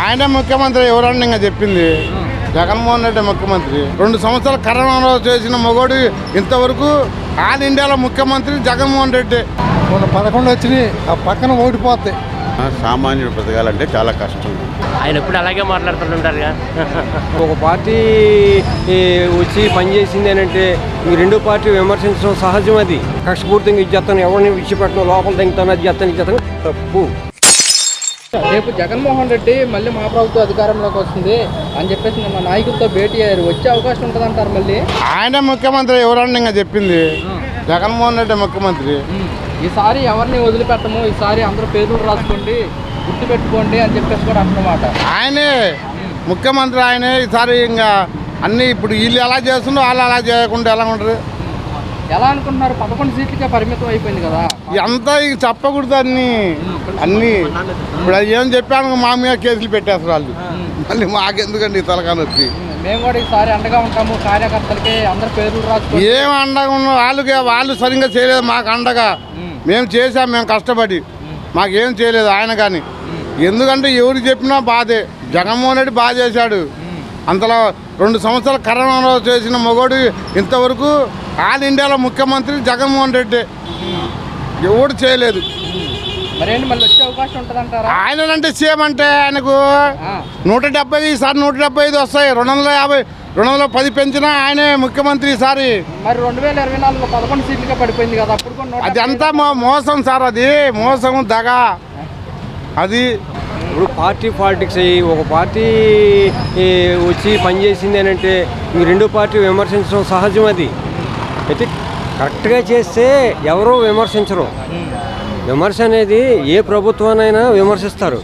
ఆయన ముఖ్యమంత్రి ఎవరండి ఇంకా చెప్పింది? జగన్మోహన్ రెడ్డి ముఖ్యమంత్రి. 2 సంవత్సరాలు కరోనాలో చేసిన మొగోడు ఇంతవరకు ఆల్ ఇండియాలో ముఖ్యమంత్రి జగన్మోహన్ రెడ్డి. మొన్న 11 వచ్చినాయి, ఆ పక్కన ఓడిపోతాయి. సామాన్యుడు బ్రతకాలంటే చాలా కష్టం. ఆయన ఎప్పుడు అలాగే మాట్లాడుతుంటారుగా. ఒక పార్టీ వచ్చి పనిచేసింది అని అంటే ఈ రెండో పార్టీ విమర్శించడం సహజం. అది కష్టపూర్తిగా ఇచ్చేస్తాను, ఎవరిని విడిచిపెట్టను, లోపల తెంగుతాను, అది చేస్తాను తప్పు. రేపు జగన్మోహన్ రెడ్డి మళ్ళీ మా ప్రభుత్వం అధికారంలోకి వస్తుంది అని చెప్పేసి నిన్న నాయకులతో భేటీ అయ్యారు. వచ్చే అవకాశం ఉంటుంది అంటారు మళ్ళీ? ఆయన ముఖ్యమంత్రి ఎవరండి ఇంకా చెప్పింది? జగన్మోహన్ రెడ్డి ముఖ్యమంత్రి. ఈసారి ఎవరిని వదిలిపెట్టము, ఈసారి అందరూ పేర్లు రాసుకోండి, గుర్తుపెట్టుకోండి అని చెప్పేసి కూడా అన్నమాట. ఆయనే ముఖ్యమంత్రి, ఆయనే ఈసారి. ఇంకా అన్నీ ఇప్పుడు వీళ్ళు ఎలా చేస్తుండో వాళ్ళు అలా చేయకుండా ఎలా ఉంటుంది? ఎలా అనుకుంటున్నారు? 11 సీట్లకే పరిమితం అయిపోయింది కదా. అంతా ఇక చెప్పకూడదు అన్నీ. ఇప్పుడు అది ఏం చెప్పాను మా మీద కేసులు పెట్టేస్తారు వాళ్ళు. మళ్ళీ మాకెందుకండి తలకాని వచ్చి? మేము కూడా ఈసారి అండగా ఉంటాము, కార్యకర్తలకి అందరు పేర్లు రాసుకో. ఏం అండగా ఉన్నాం? వాళ్ళు సరిగ్గా చేయలేదు మాకు అండగా. మేము చేసాం, మేము కష్టపడి. మాకేం చేయలేదు ఆయన కానీ. ఎందుకంటే ఎవరు చెప్పినా బాధే. జగన్మోహన్ రెడ్డి బాగా చేశాడు. అంతలో 2 సంవత్సరాలు కరోనాలో చేసిన మొగోడు ఇంతవరకు ఆల్ ఇండియాలో ముఖ్యమంత్రి జగన్మోహన్ రెడ్డి. ఎవడు చేయలేదు. మరేంటి మళ్ళీ వచ్చే అవకాశం ఉంటుంది అంటారా? ఆయన అంటే సీఎం అంటే ఆయనకు 170, ఈసారి 175 వస్తాయి. 250, 210 పెంచినా ఆయనే ముఖ్యమంత్రి ఈసారి. మరి 2024లో 11 సీట్లకే పడిపోయింది కదా. అప్పుడు కూడా అది అంతా మోసం సార్. అది మోసం, దగా. అది ఇప్పుడు పార్టీ పాలిటిక్స్ అయ్యి ఒక పార్టీ వచ్చి పనిచేసింది అని అంటే ఈ రెండో పార్టీ విమర్శించడం సహజం. అది అయితే కరెక్ట్గా చేస్తే ఎవరూ విమర్శించరు. విమర్శ అనేది ఏ ప్రభుత్వానైనా విమర్శిస్తారు.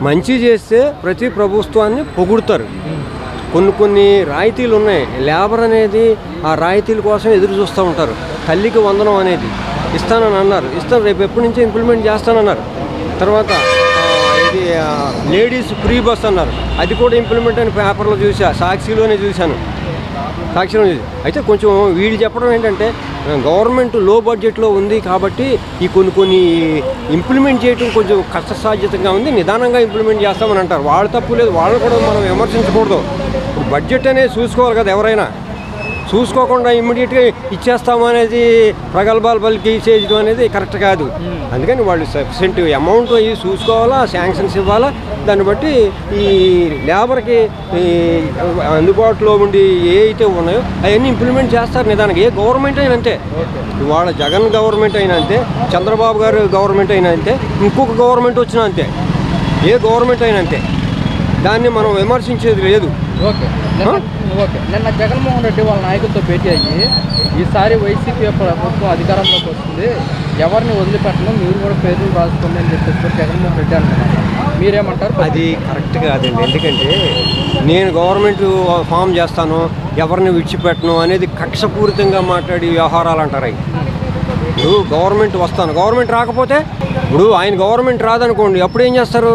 మంచి చేస్తే ప్రతి ప్రభుత్వాన్ని పొగుడుతారు. కొన్ని రాయితీలు ఉన్నాయి. లేబర్ అనేది ఆ రాయితీల కోసం ఎదురు చూస్తూ ఉంటారు. తల్లికి వందనం అనేది ఇస్తానని అన్నారు, ఇస్తారు, రేపు ఎప్పటి నుంచో ఇంప్లిమెంట్ చేస్తానన్నారు. తర్వాత ఇది లేడీస్ ఫ్రీ బస్ అన్నారు, అది కూడా ఇంప్లిమెంట్ అని పేపర్లో చూసా, సాక్షిలోనే చూశాను. అయితే కొంచెం వీళ్ళు చెప్పడం ఏంటంటే గవర్నమెంట్ లో బడ్జెట్లో ఉంది కాబట్టి ఈ కొన్ని ఇంప్లిమెంట్ చేయడం కొంచెం కష్టసాధ్యతంగా ఉంది, నిదానంగా ఇంప్లిమెంట్ చేస్తామని అంటారు. వాళ్ళు తప్పు లేదు, వాళ్ళని కూడా మనం విమర్శించకూడదు. ఇప్పుడు బడ్జెట్ అనేది చూసుకోవాలి కదా. ఎవరైనా చూసుకోకుండా ఇమ్మీడియట్గా ఇచ్చేస్తాము అనేది ప్రగల్భాలు పలికి చేయడం అనేది కరెక్ట్ కాదు. అందుకని వాళ్ళు సఫిషియెంట్ అమౌంట్ అవి చూసుకోవాలా, శాంక్షన్స్ ఇవ్వాలా. దాన్ని బట్టి ఈ లేబర్కి అందుబాటులో ఉండి ఏ అయితే ఉన్నాయో అవన్నీ ఇంప్లిమెంట్ చేస్తారు నిదానంగా. ఏ గవర్నమెంట్ అయినా అంతే. ఇవాళ జగన్ గవర్నమెంట్ అయినా అంతే, చంద్రబాబు గారు గవర్నమెంట్ అయినా అంతే, ఇంకొక గవర్నమెంట్ వచ్చినా అంతే, ఏ గవర్నమెంట్ అయినా అంతే. దాన్ని మనం విమర్శించేది లేదు. ఓకే. నిన్న జగన్మోహన్ రెడ్డి వాళ్ళ నాయకులతో భేటీ అయ్యి ఈసారి వైసీపీ ప్రభుత్వం అధికారంలోకి వస్తుంది, ఎవరిని వదిలిపెట్టడం, మీరు కూడా పేర్లు రాసుకోండి అని చెప్పేసి జగన్మోహన్ రెడ్డి అంటున్నారు. మీరేమంటారు? అది కరెక్ట్ కాదండి. ఎందుకంటే నేను గవర్నమెంట్ ఫామ్ చేస్తాను, ఎవరిని విడిచిపెట్టను అనేది కక్షపూరితంగా మాట్లాడి వ్యవహారాలు అంటారు. ఇప్పుడు గవర్నమెంట్ వస్తాను, గవర్నమెంట్ రాకపోతే ఇప్పుడు ఆయన గవర్నమెంట్ రాదనుకోండి, అప్పుడు ఏం చేస్తారు?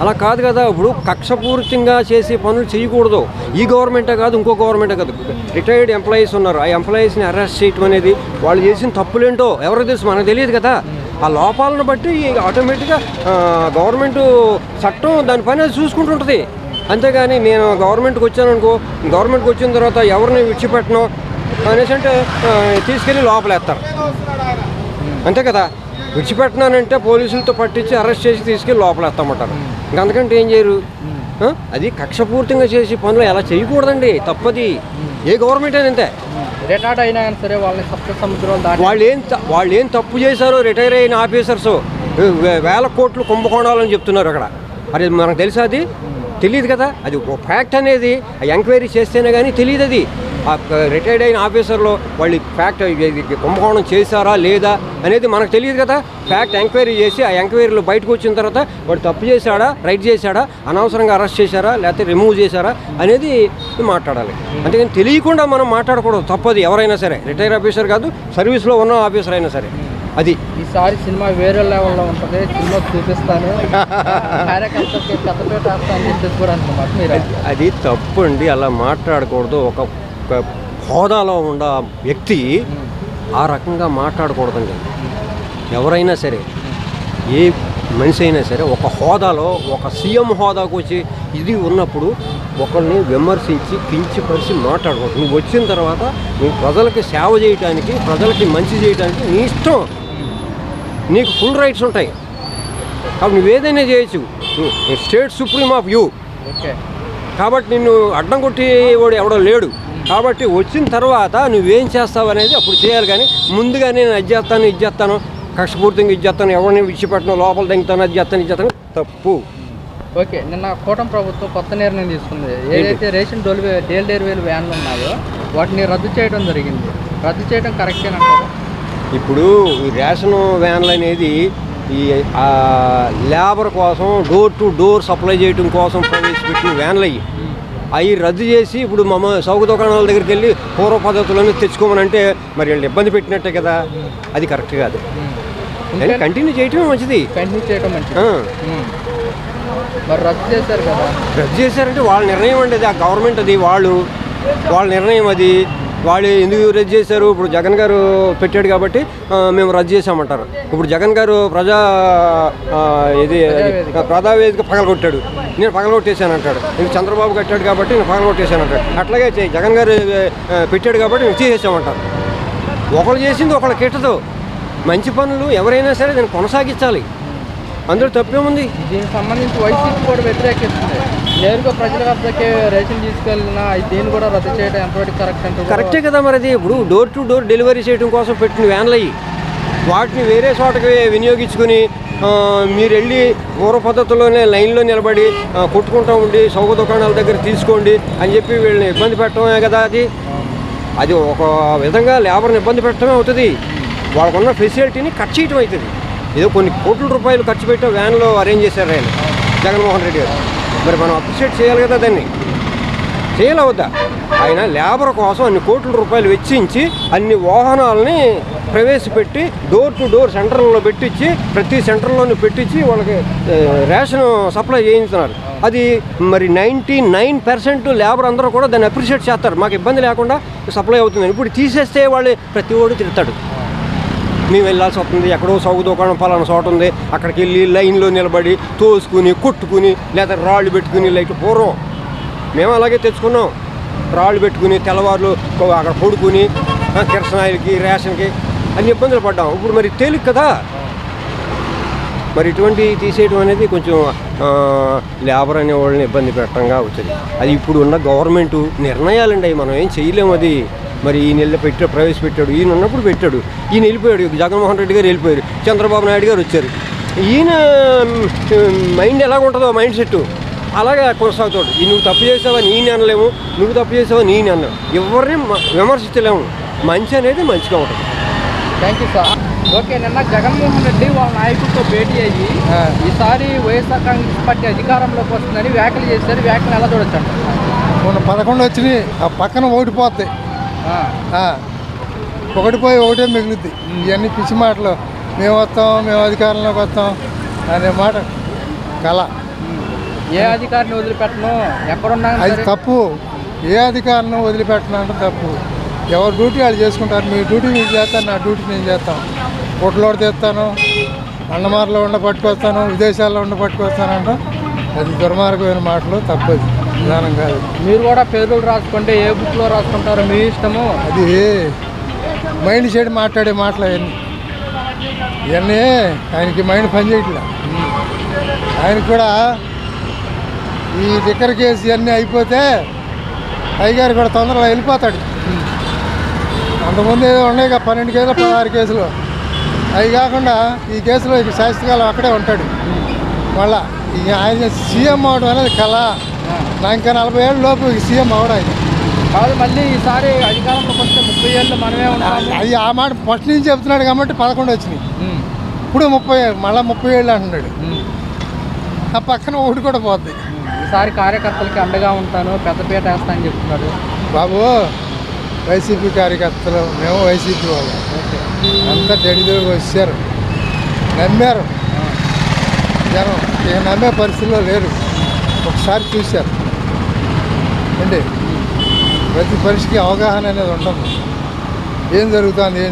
అలా కాదు కదా. ఇప్పుడు కక్షపూరితంగా చేసే పనులు చేయకూడదు. ఈ గవర్నమెంటే కాదు, ఇంకో గవర్నమెంటే కాదు. రిటైర్డ్ ఎంప్లాయీస్ ఉన్నారు, ఆ ఎంప్లాయీస్ని అరెస్ట్ చేయడం అనేది వాళ్ళు చేసిన తప్పులేంటో ఎవరికి తెలుసు? మనకు తెలియదు కదా. ఆ లోపాలను బట్టి ఆటోమేటిక్గా గవర్నమెంట్ చట్టం దాని పని అది చూసుకుంటుంటుంది. అంతేగాని నేను గవర్నమెంట్కి వచ్చాననుకో, గవర్నమెంట్కి వచ్చిన తర్వాత ఎవరిని విడిచిపెట్టను అనేసి అంటే తీసుకెళ్ళి లోపలేస్తారు, అంతే కదా. విడిచిపెట్టినానంటే పోలీసులతో పట్టించి అరెస్ట్ చేసి తీసుకెళ్ళి లోపలేస్తామంటారు. ఇంకంతకంటే ఏం చేయరు. అది కక్షపూర్తిగా చేసి పనులు ఎలా చేయకూడదండి, తప్పది. ఏ గవర్నమెంట్ అయినా అంతే. రిటైర్డ్ అయినా సరే వాళ్ళని సప్త సముద్రాలు వాళ్ళు ఏం తప్పు చేశారో రిటైర్ అయిన ఆఫీసర్స్ వేల కోట్లు కుంభకోణాలని చెప్తున్నారు అక్కడ. మరి మనకు తెలుసా? అది తెలియదు కదా. అది ఫ్యాక్ట్ అనేది ఎంక్వైరీ చేస్తేనే కానీ తెలియదు. అది ఆ రిటైర్డ్ అయిన ఆఫీసర్లో వాళ్ళు ఫ్యాక్ట్ కుంభకోణం చేశారా లేదా అనేది మనకు తెలియదు కదా. ఫ్యాక్ట్ ఎంక్వైరీ చేసి ఆ ఎంక్వైరీలో బయటకు వచ్చిన తర్వాత వాడు తప్పు చేశాడా, రైట్ చేశాడా, అనవసరంగా అరెస్ట్ చేశారా, లేకపోతే రిమూవ్ చేశారా అనేది మాట్లాడాలి. అంతేగాని తెలియకుండా మనం మాట్లాడకూడదు, తప్పది. ఎవరైనా సరే, రిటైర్ ఆఫీసర్ కాదు, సర్వీస్లో ఉన్న ఆఫీసర్ అయినా సరే. అది ఈసారి సినిమా వేరే లెవెల్లో ఉంటుంది, సినిమా చూపిస్తాను, కార్యకర్తలకి కథపేట అని చెప్పేసి కూడా అంటున్నారు మీరు. అది తప్పు అండి, అలా మాట్లాడకూడదు. ఒక హోదాలో ఉన్న వ్యక్తి ఆ రకంగా మాట్లాడకూడదండి. ఎవరైనా సరే మనిషి అయినా సరే ఒక హోదాలో ఒక సీఎం హోదాకు వచ్చి ఇది ఉన్నప్పుడు ఒకరిని విమర్శించి కించపరిచి మాట్లాడకూడదు. నువ్వు వచ్చిన తర్వాత నువ్వు ప్రజలకి సేవ చేయడానికి, ప్రజలకి మంచి చేయడానికి నీ ఇష్టం, నీకు ఫుల్ రైట్స్ ఉంటాయి. కాబట్టి నువ్వేదైనా చేయొచ్చు. నువ్వు state supreme of you. Okay, కాబట్టి నిన్ను అడ్డం కొట్టేవాడు ఎవడో లేడు. కాబట్టి వచ్చిన తర్వాత నువ్వేం చేస్తావు అనేది అప్పుడు చేయాలి. కానీ ముందుగానే నేను అది చేస్తాను, ఇది చేస్తాను, కష్టపూర్తిగా ఇది చేస్తాను, ఎవరిని విడిచిపెట్టను, లోపల దింగుతాను, అది చేస్తాను, ఇది చేస్తాను, తప్పు. ఓకే, నిన్న కూటమి ప్రభుత్వం కొత్త నిర్ణయం తీసుకుంది. ఏదైతే రేషన్ డెలివరీ వ్యాన్లు ఉన్నాయో వాటిని రద్దు చేయడం జరిగింది. రద్దు చేయడం కరెక్టేనంటారు? ఇప్పుడు ఈ రేషన్ వ్యాన్లు అనేది ఈ లేబర్ కోసం డోర్ టు డోర్ సప్లై చేయడం కోసం ప్రవేశపెట్టిన వ్యాన్లు అవి రద్దు చేసి ఇప్పుడు సౌక దుకాణాల దగ్గరికి వెళ్ళి పూర్వ పద్ధతులను తెచ్చుకోమని అంటే మరి వీళ్ళు ఇబ్బంది పెట్టినట్టే కదా. అది కరెక్ట్ కాదు. కంటిన్యూ చేయటమే మంచిది. కంటిన్యూ చేయడం మంచిది. మరి రద్దు చేశారు కదా. రద్దు చేశారంటే వాళ్ళ నిర్ణయం అండి, అది ఆ గవర్నమెంట్, అది వాళ్ళ నిర్ణయం. అది వాళ్ళు ఎందుకు రద్దు చేశారు? ఇప్పుడు జగన్ గారు పెట్టాడు కాబట్టి మేము రద్దు చేసామంటారు. ఇప్పుడు జగన్ గారు ప్రజావేదిక పగలగొట్టాడు, నేను పగలగొట్టేశాను అంటాడు. ఇంక చంద్రబాబు కట్టాడు కాబట్టి నేను పగలగొట్టేశాను అంటాడు. అట్లాగే జగన్ గారు పెట్టాడు కాబట్టి మేము తీసేసామంటారు. ఒకళ్ళు చేసింది ఒకళ్ళు కిట్టదు. మంచి పనులు ఎవరైనా సరే దాన్ని కొనసాగించాలి, అందులో తప్పేముంది? దీనికి సంబంధించి వైసీపీ కూడా వ్యతిరేకిస్తుంది. నేరుగా ప్రజల వద్దకే రేషన్ తీసుకెళ్ళినా దీన్ని కూడా రద్దు చేయడం ఎంతవరకు కరెక్ట్ అంటే? కరెక్టే కదా మరి. అది ఇప్పుడు డోర్ టు డోర్ డెలివరీ చేయడం కోసం పెట్టిన వ్యాన్లు అయ్యి వాటిని వేరే చోటకి వినియోగించుకుని మీరు వెళ్ళి పూర్వ పద్ధతిలోనే లైన్లో నిలబడి కొట్టుకుంటూ ఉండి సౌక దుకాణాల దగ్గర తీసుకోండి అని చెప్పి వీళ్ళని ఇబ్బంది పెట్టడమే కదా. అది ఒక విధంగా లేబర్ని ఇబ్బంది పెట్టడమే అవుతుంది. వాళ్ళకున్న ఫెసిలిటీని కట్ చేయడం అవుతుంది. ఏదో కొన్ని కోట్ల రూపాయలు ఖర్చు పెట్టి వ్యాన్లో అరేంజ్ చేశారు ఆయన జగన్మోహన్ రెడ్డి గారు. మరి మనం అప్రిషియేట్ చేయాలి కదా, దాన్ని చేయలేవద్దా? ఆయన లేబర్ కోసం అన్ని కోట్ల రూపాయలు వెచ్చించి అన్ని వాహనాలని ప్రవేశపెట్టి డోర్ టు డోర్ సెంటర్లలో పెట్టించి ప్రతి సెంటర్లోనూ పెట్టించి వాళ్ళకి రేషన్ సప్లై చేయించుతున్నారు. అది మరి 99% లేబర్ అందరూ కూడా దాన్ని అప్రిషియేట్ చేస్తారు. మాకు ఇబ్బంది లేకుండా సప్లై అవుతుంది. ఇప్పుడు తీసేస్తే వాళ్ళు ప్రతి ఓడు తిడతాడు. మేము వెళ్ళాల్సి వస్తుంది, ఎక్కడో సౌక దుకాణం పలానా చోట ఉంది, అక్కడికి వెళ్ళి లైన్లో నిలబడి తోసుకుని కొట్టుకుని లేదా రాళ్ళు పెట్టుకుని లైట్ పూర్వం మేము అలాగే తెచ్చుకున్నాం. రాళ్ళు పెట్టుకుని తెల్లవారులు అక్కడ పడుకుని కిరసనాయిలకి రేషన్కి అన్ని ఇబ్బందులు పడ్డాం. ఇప్పుడు మరి తేలిక కదా. మరి ఇటువంటి తీసేయడం అనేది కొంచెం లేబర్ అనే వాళ్ళని ఇబ్బంది పెట్టడంగా అవుతుంది. అది ఇప్పుడు ఉన్న గవర్నమెంట్ నిర్ణయాలండి, అవి మనం ఏం చేయలేము. అది మరి ఈయన వెళ్ళి ప్రవేశపెట్టాడు, ఈయన ఉన్నప్పుడు పెట్టాడు, ఈయన వెళ్ళిపోయాడు, జగన్మోహన్ రెడ్డి గారు వెళ్ళిపోయారు, చంద్రబాబు నాయుడు గారు వచ్చారు. ఈయన మైండ్ ఎలా ఉంటుందో మైండ్ సెట్ అలాగే కొనసాగుతాడు. ఈ నువ్వు తప్పు చేసావని ఈయన అనలేము, నువ్వు తప్పు చేసావని ఈయన అనలేము, ఎవరిని విమర్శించలేము. మంచి అనేది మంచిగా ఉంటుంది. Thank you sir. ఓకే, నిన్న జగన్మోహన్ రెడ్డి వాళ్ళ నాయకులతో భేటీ అయ్యి ఈసారి వైఎస్ఆర్ కాంగ్రెస్ పార్టీ అధికారంలోకి వస్తుందని వ్యాఖ్యలు చేశారు. వ్యాఖ్యలు ఎలా చూడొచ్చు అంట? మొన్న 11 వచ్చినాయి, ఆ పక్కన ఓడిపోతాయి. ఒకటి పోయి ఒకటే మిగులుద్ది. ఇవన్నీ పిచ్చి మాటలు. మేము వస్తాం, మేము అధికారంలోకి వస్తాం అనే మాట కళ. ఏ అధికారిని వదిలిపెట్టను, ఎక్కడున్నా అది తప్పు. ఏ అధికారిని వదిలిపెట్టను అంటే తప్పు. ఎవరి డ్యూటీ వాళ్ళు చేసుకుంటారు. మీ డ్యూటీ మీరు చేస్తాను, నా డ్యూటీ నేను చేస్తాను. పొట్టులోడు తెస్తాను, అన్నమార్లో ఉండ పట్టుకొస్తాను, విదేశాల్లో ఉండ పట్టుకొస్తానంట. అది దుర్మార్గమైన మాటలు, తప్పది, విధానం కాదు. మీరు కూడా పేర్లు రాసుకుంటే ఏ బుక్లో రాసుకుంటారో మీ ఇష్టము. అది మైండ్ సెట్ మాట్లాడే మాటలు ఇవన్నీ ఆయనకి మైండ్ పనిచేయట్లే. ఆయనకు కూడా ఈ లిక్కర్ కేసు ఇవన్నీ అయిపోతే అయ్యగారు కూడా తొందరగా వెళ్ళిపోతాడు. అంతకుముందు ఏదో ఉన్నాయి 12 కేసులు 16 కేసులు. అవి కాకుండా ఈ కేసులో ఇక శాస్త్రకాలం అక్కడే ఉంటాడు. మళ్ళా ఇక ఆయన సీఎం అవడం అనేది కళ. నా ఇంకా 40 ఏళ్ళ లోపు సీఎం అవడం ఆయన కాదు. మళ్ళీ ఈసారి అధికారంలోకి వస్తే 30 ఏళ్ళు మనమే ఉన్నాం. అది ఆ మాట ఫస్ట్ నుంచి చెప్తున్నాడు కాబట్టి 11 వచ్చినాయి. ఇప్పుడు 30, మళ్ళీ 30 ఏళ్ళు అంటున్నాడు. ఆ పక్కన ఒకటి కూడా పోద్ది. ఈసారి కార్యకర్తలకి అండగా ఉంటాను, పెద్దపీట వేస్తా అని చెప్తున్నాడు. బాబు, వైసీపీ కార్యకర్తలు, మేము వైసీపీ వాళ్ళు అంతా డెడిదోడు వచ్చారు, నమ్మారు. జనం ఇక నమ్మే పరిస్థితిలో లేరు. ఒకసారి చూశారు అండి. ప్రతి మనిషికి అవగాహన అనేది ఉండదు. ఏం జరుగుతుంది,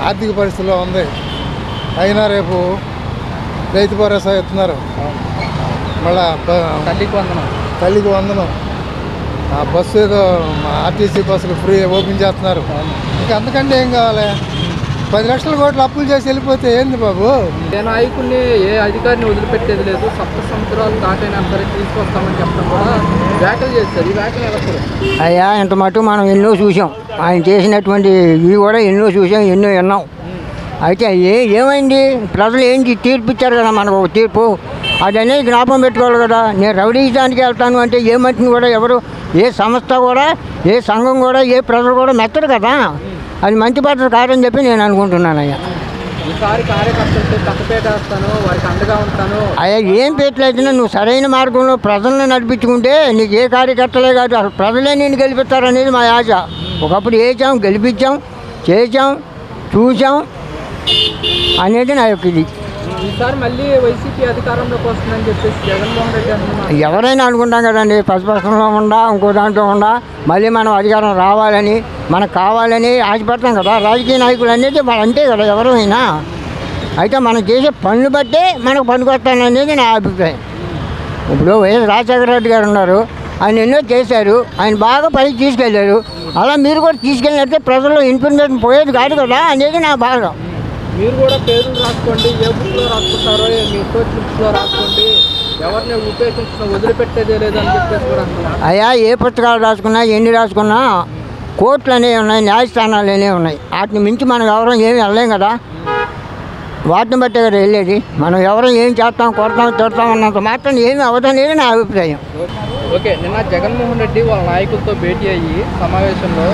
ఆర్థిక పరిస్థితిలో ఉంది. అయినా రేపు రైతు భరోసా ఇస్తున్నారు. మళ్ళా తల్లికి వందనం, ఆ బస్సు ఏదో ఆర్టీసీ బస్సులు ఫ్రీ ఓపెన్ చేస్తున్నారు. ఇంకా అంతకంటే ఏం కావాలి? 10 లక్షల కోట్లు అప్పులు చేసి వెళ్ళిపోతే ఏంది బాబు? ఏ నాయకుడిని ఏ అధికారిని వదిలిపెట్టేది లేదు. 7 సంవత్సరాలు దాటైనా సరే తీసుకొస్తామని చెప్పడం కూడా వ్యాఖ్యలు చేస్తారు. ఈ వ్యాఖ్యలు ఎలా చూడాలి? అయ్యా ఇంత మటు మనం ఎన్నో చూసాం, ఆయన చేసినటువంటి ఇవి కూడా ఎన్నో చూసాం, ఎన్నో విన్నాం. అయితే ఏమైంది? ప్రజలు ఏంటి తీర్పు ఇచ్చారు కదా మనకు ఒక తీర్పు, అది అనేది జ్ఞాపకం పెట్టుకోవాలి కదా. నేను రౌడీజానికి వెళ్తాను అంటే ఏ మట్టిని కూడా ఎవరు, ఏ సంస్థ కూడా, ఏ సంఘం కూడా, ఏ ప్రజలు కూడా మెత్తడు కదా. అది మంచి పద్ధతి కాదని చెప్పి నేను అనుకుంటున్నాను. అయ్యా ఈసారి కార్యకర్తలతో పక్కపేట వేస్తాను, వారికి అండగా ఉంటాను. అయ్యా ఏం పేట్లయితేనే నువ్వు సరైన మార్గంలో ప్రజలను నడిపించుకుంటే నీకు ఏ కార్యకర్తలే కాదు, అసలు ప్రజలే నేను గెలిపిస్తారనేది మా ఆశ. ఒకప్పుడు వేసాం, గెలిపించాం, చేసాం, చూసాం అనేది నా యొక్క ఇది. ఈసారి మళ్ళీ వైసీపీ అధికారంలోకి వస్తుందని చెప్పేసి జగన్మోహన్ రెడ్డి అంటున్నారు. ఎవరైనా అనుకుంటాం కదండి, పశుపక్షంలో ఉండా ఇంకో దాంట్లో ఉండా మళ్ళీ మనం అధికారం రావాలని, మనకు కావాలని ఆశపడతాం కదా. రాజకీయ నాయకులు అనేది అంతే కదా ఎవరైనా. అయితే మనం చేసే పనులు బట్టే మనకు పనికొస్తాననేది నా అభిప్రాయం. ఇప్పుడు వైఎస్ రాజశేఖర రెడ్డి గారు ఉన్నారు, ఆయన ఎన్నో చేశారు, ఆయన బాగా పైకి తీసుకెళ్ళారు. అలా మీరు కూడా తీసుకెళ్ళినట్టే ప్రజల్లో ఇన్ఫర్మేషన్ పోయేది కాదు కదా అనేది నా బాధ. మీరు కూడా పేర్లు రాసుకోండి, ఏ బుక్లో రాసుకుంటారో మీ కోచ్ బుక్స్లో రాసుకోండి, ఎవరిని ఉపయోగించిన వదిలిపెట్టేదే లేదని చెప్పేసి కూడా అంటున్నారు. అయ్యా ఏ పుస్తకాలు రాసుకున్నా, ఎన్ని రాసుకున్నా కోర్టులు అనేవి ఉన్నాయి, న్యాయస్థానాలు అనేవి ఉన్నాయి. వాటిని మించి మనం ఎవరం ఏమి వెళ్ళలేం కదా. వాటిని బట్టే కదా వెళ్ళేది. మనం ఎవరం ఏం చేస్తాం, కొడతాం, తిడతాం అన్నంత మాత్రం ఏమి అవదనేది నా అభిప్రాయం. ఓకే, నిన్న జగన్మోహన్ రెడ్డి వాళ్ళ నాయకులతో భేటీ అయ్యి సమావేశంలో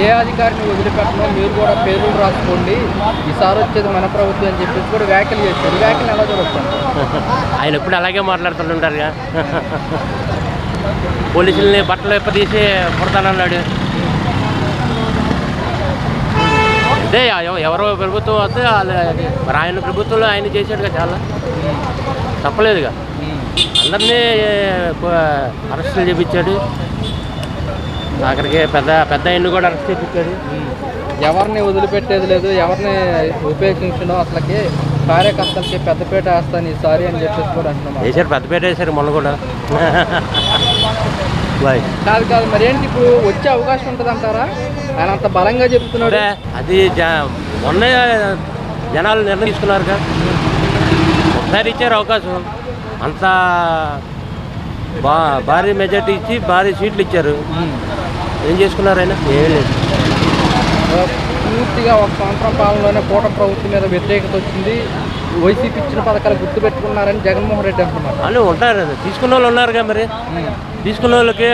ఏ అధికారిని వదిలిపెట్టనో మీరు కూడా పేర్లు రాసుకోండి, ఈసారి వచ్చేది మన ప్రభుత్వం అని చెప్పేసి కూడా వ్యాఖ్యలు చేశారు. వ్యాఖ్యలు ఎలా జరుగుతుంది? ఆయన ఎప్పుడు అలాగే మాట్లాడుతుంటారుగా. పోలీసుల్ని బట్టలు ఎప్పదీసి కొడతానన్నాడు. అదే ఎవరో ప్రభుత్వం వస్తే మరి ఆయన ప్రభుత్వంలో ఆయన చేశాడుగా, చాలా తప్పలేదుగా. అందరినీ అరెస్టులు చేయించాడు. అక్కడికి పెద్ద పెద్ద ఆయన కూడా అరెస్ట్ చేయించాడు. ఎవరిని వదిలిపెట్టేది లేదు, ఎవరిని ఉపేక్షించడం, అసలుకి కార్యకర్తలకి పెద్దపేట వేస్తాను ఈసారి అని చెప్పేసి కూడా అంటున్నాం. వేసారు, పెద్దపేట వేశారు మొన్న కూడా. కాదు మరి ఏంటి ఇప్పుడు వచ్చే అవకాశం ఉంటుంది అంటారా? ఆయన అంత బలంగా చెప్తున్నాడు. అది మొన్న జనాలు నిర్ణయం తీసుకున్నారుగా, ఒకసారి ఇచ్చారు అవకాశం. అంత భారీ మెజార్టీ ఇచ్చి భారీ సీట్లు ఇచ్చారు. ఏం చేసుకున్నారు ఆయన? ఏమీ లేదు. పూర్తిగా 1 సంవత్సరం పాలనలోనే కూటమి ప్రభుత్వం మీద వ్యతిరేకత వచ్చింది, వైసీపీ ఇచ్చిన పథకాలు గుర్తుపెట్టుకున్నారని జగన్మోహన్ రెడ్డి అంటున్నారు. అని ఉంటారు, తీసుకున్న వాళ్ళు ఉన్నారుగా. మరి తీసుకున్న వాళ్ళకి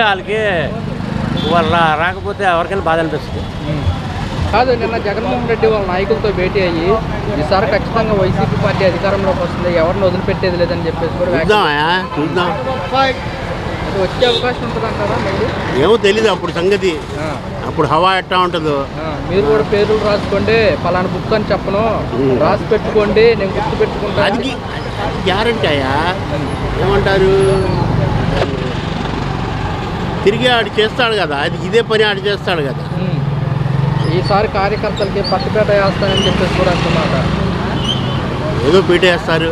వాళ్ళు రాకపోతే ఎవరికైనా బాధ అనిపిస్తుంది. కాదు, నిన్న జగన్మోహన్ రెడ్డి వాళ్ళ నాయకులతో భేటీ అయ్యి ఈసారి ఖచ్చితంగా వైసీపీ పార్టీ అధికారంలోకి వస్తుంది, ఎవరిని వదిలిపెట్టేది లేదని చెప్పేసి కూడా చూద్దాం, వచ్చే అవకాశం ఉంటుంది అంటారా? మళ్ళీ ఏమో తెలీదు అప్పుడు సంగతి, అప్పుడు హవా ఎట్టా ఉంటుందో. మీరు కూడా పేర్లు రాసుకోండి, పలానా బుక్ అని చెప్పను, రాసి పెట్టుకోండి, నేను గుర్తు పెట్టుకుంటాను. అది గ్యారంటీ అయ్యా. ఏమంటారు, తిరిగి ఆడు చేస్తాడు కదా, అది ఇదే పని ఆడు చేస్తాడు కదా. ఈసారి కార్యకర్తలకి పట్టుపేట వేస్తానని చెప్పేసి కూడా అంటున్నారు. ఏదో పీటేస్తారు.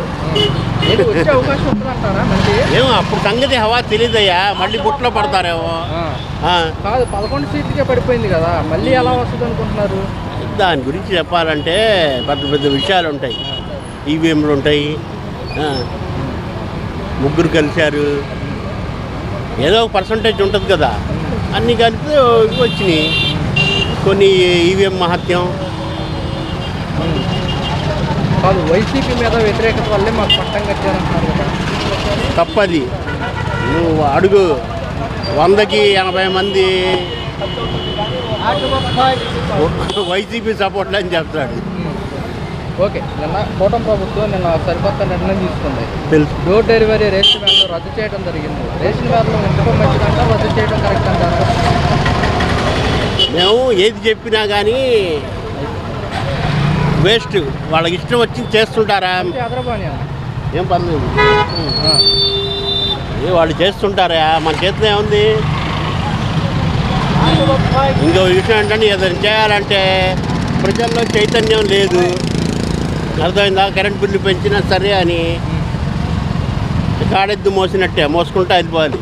వచ్చే అవకాశం ఉంటుందంటారా? మళ్ళీ ఏమో అప్పుడు సంగతి హవా తెలియదయ్యా, మళ్ళీ బుట్టలో పడతారేమో. కాదు, 11 సీట్లకే పడిపోయింది కదా, మళ్ళీ ఎలా వస్తుంది అనుకుంటున్నారు? దాని గురించి చెప్పాలంటే పెద్ద పెద్ద విషయాలు ఉంటాయి, ఈవీఎంలు ఉంటాయి, ముగ్గురు కలిశారు, ఏదో ఒక పర్సంటేజ్ ఉంటుంది కదా, అన్నీ కలిపి వచ్చినాయి. కొన్ని ఈవీఎం మహత్యం కాదు, వైసీపీ మీద వ్యతిరేకత వల్లే మాకు పట్టం కట్టారంటున్నారు కదా. తప్పది. నువ్వు అడుగు, 100కి 80 మంది వైసీపీ సపోర్ట్ అని చెప్తాడు. ఓకే, నిన్న కూటమి ప్రభుత్వం నిన్న సరికొత్త నిర్ణయం తీసుకుంది. తెలుసు. డోర్ డెలివరీ రేషన్ వ్యాన్లు రద్దు చేయడం జరిగింది. రేషన్ వ్యాన్లు ఎందుకు మంచిదంటే రద్దు చేయడం కరెక్ట్ అంటారు? మేము ఏది చెప్పినా కానీ వేస్ట్, వాళ్ళకి ఇష్టం వచ్చి చేస్తుంటారా? ఏం పర్లేదు, వాళ్ళు చేస్తుంటారా, మన చేతిలో ఏముంది? ఇంకో విషయం ఏంటంటే ఏదైనా చేయాలంటే ప్రజల్లో చైతన్యం లేదు, అర్థమైందా? కరెంట్ బిల్లు పెంచినా సరే అని కాడెద్దు మోసినట్టే మోసుకుంటూ వెళ్ళిపోవాలి.